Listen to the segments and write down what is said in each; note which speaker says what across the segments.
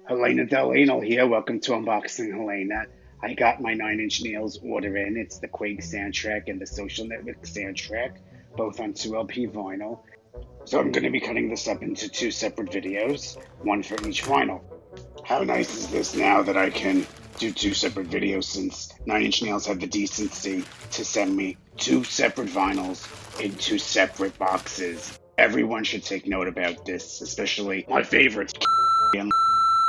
Speaker 1: Helena Delaney here. Welcome to Unboxing Helena. I got my Nine Inch Nails order in. It's the Quake soundtrack and the Social Network soundtrack, both on 2LP vinyl. So I'm going to be cutting this up into two separate videos, one for each vinyl. How nice is this now that I can do two separate videos, since Nine Inch Nails had the decency to send me two separate vinyls in two separate boxes. Everyone should take note about this, especially my favorites. And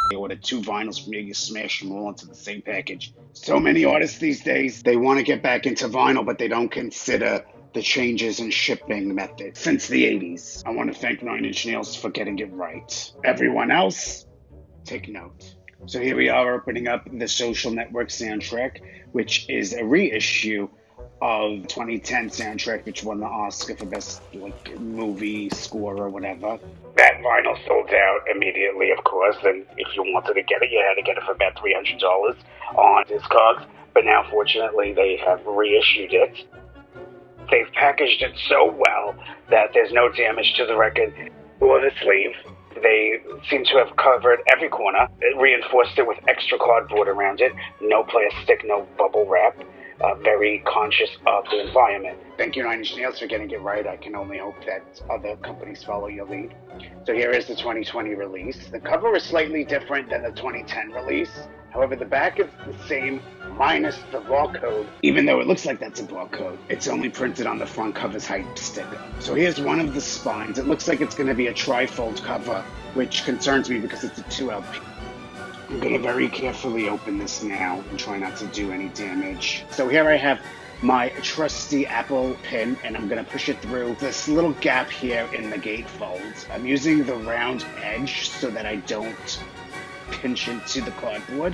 Speaker 1: they ordered two vinyls from me, you smash them all into the same package. So many artists these days, they want to get back into vinyl, but they don't consider the changes in shipping methods since the 80s. I want to thank Nine Inch Nails for getting it right. Everyone else, take note. So here we are opening up the Social Network soundtrack, which is a reissue of 2010 soundtrack, which won the Oscar for best movie score or whatever. That vinyl sold out immediately, of course, and if you wanted to get it, you had to get it for about $300 on Discogs. But now, fortunately, they have reissued it. They've packaged it so well that there's no damage to the record or the sleeve. They seem to have covered every corner, reinforced it with extra cardboard around it, no plastic, no bubble wrap. Very conscious of the environment. Thank you, Nine Inch Nails, for getting it right. I can only hope that other companies follow your lead. So here is the 2020 release. The cover is slightly different than the 2010 release. However, the back is the same, minus the barcode. Even though it looks like that's a barcode, it's only printed on the front cover's hype sticker. So here's one of the spines. It looks like it's going to be a trifold cover, which concerns me because it's a 2LP. I'm going to very carefully open this now and try not to do any damage. So here I have my trusty Apple pin, and I'm going to push it through this little gap here in the gatefold. I'm using the round edge so that I don't pinch into the cardboard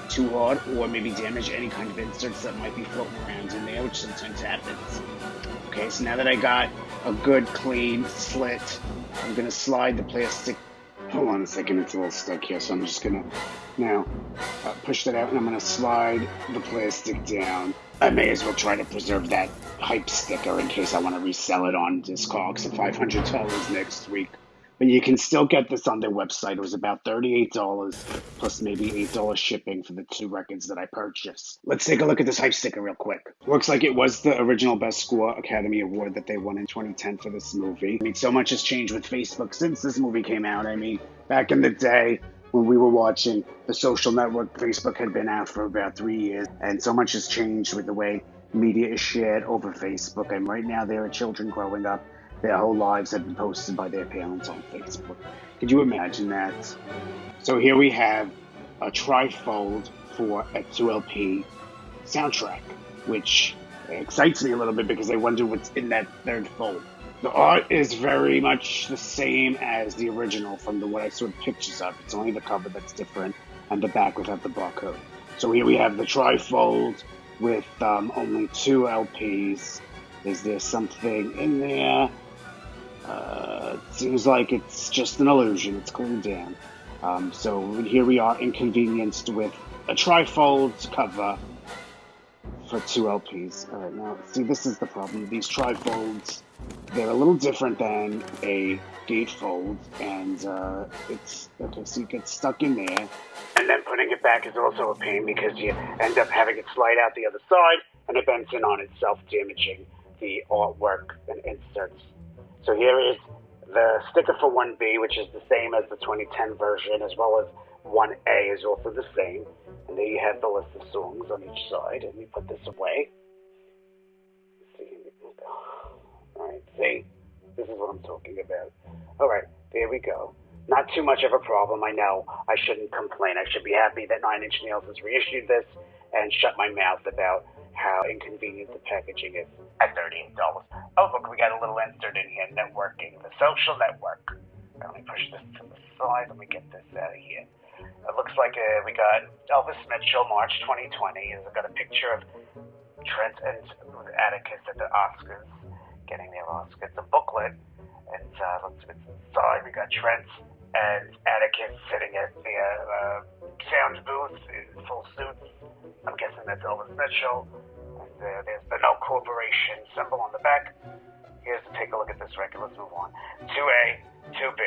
Speaker 1: too hard or maybe damage any kind of inserts that might be floating around in there, which sometimes happens. Okay, so now that I got a good clean slit, I'm going to slide the plastic. Hold on a second, it's a little stuck here, so I'm just going to now push that out, and I'm going to slide the plastic down. I may as well try to preserve that hype sticker in case I want to resell it on Discogs at $500 next week. But you can still get this on their website. It was about $38 plus maybe $8 shipping for the two records that I purchased. Let's take a look at this hype sticker real quick. Looks like it was the original Best Score Academy Award that they won in 2010 for this movie. I mean, so much has changed with Facebook since this movie came out. I mean, back in the day when we were watching The Social Network, Facebook had been out for about 3 years, and so much has changed with the way media is shared over Facebook. And right now there are children growing up. Their whole lives have been posted by their parents on Facebook. Could you imagine that? So here we have a trifold for a 2LP soundtrack, which excites me a little bit because I wonder what's in that third fold. The art is very much the same as the original from the what I saw pictures of. It's only the cover that's different and the back without the barcode. So here we have the trifold with only two LPs. Is there something in there? It seems like it's just an illusion. It's glued down. So here we are, inconvenienced with a trifold cover for two LPs. All right, now, see, this is the problem. These trifolds, they're a little different than a gatefold, and it's, okay, so you get stuck in there. And then putting it back is also a pain because you end up having it slide out the other side, and it bends in on itself, damaging the artwork and inserts. So here is the sticker for 1B, which is the same as the 2010 version, as well as 1A is also the same. And there you have the list of songs on each side. And we put this away. Let's see. Alright, see? This is what I'm talking about. Alright, there we go. Not too much of a problem. I know I shouldn't complain. I should be happy that Nine Inch Nails has reissued this and shut my mouth about how inconvenient the packaging is at $38. Oh, look, we got a little insert in here, networking, the social network. Let me push this to the side. Let me get this out of here. It looks like we got Elvis Mitchell, March 2020. It's got a picture of Trent and Atticus at the Oscars, getting their Oscar. It's a booklet, and let's see what's inside. We got Trent and Atticus sitting at the sound booth in full suits. I'm guessing that's Elvis Mitchell. And there's the No Corporation symbol on the back. Here's to take a look at this record. Let's move on. 2A, 2B.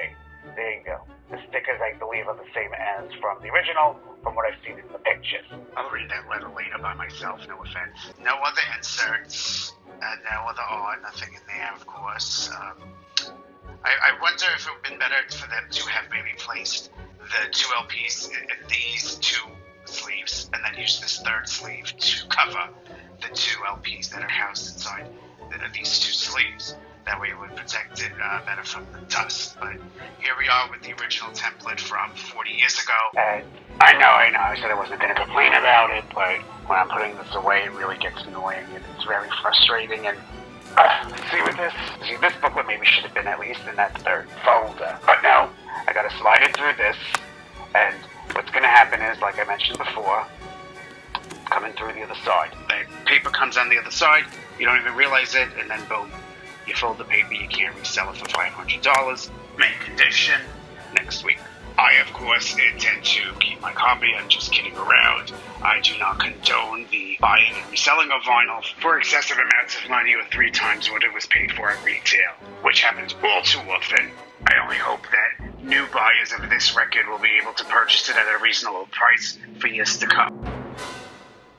Speaker 1: There you go. The stickers, I believe, are the same as from the original, from what I've seen in the pictures. I'll read that letter later by myself, no offense. No other inserts, no other art, nothing in there, of course. I wonder if it would have been better for them to have maybe placed the two LPs in these two sleeves, and then use this third sleeve to cover the two LPs that are housed inside these two sleeves. That way it would protect it better from the dust. But here we are with the original template from 40 years ago. And I know, I said I wasn't going to complain about it, but when I'm putting this away, it really gets annoying, and it's very frustrating. And this booklet maybe should have been at least in that third folder. But no, I got to slide it through this, and what's going to happen is, like I mentioned before, coming through the other side. The paper comes on the other side, you don't even realize it, and then boom. You fold the paper, you can't resell it for $500. Mint condition next week. I, of course, intend to keep my copy. I'm just kidding around. I do not condone the buying and reselling of vinyl for excessive amounts of money or 3 times what it was paid for at retail, which happens all too often. I only hope that new buyers of this record will be able to purchase it at a reasonable price for years to come.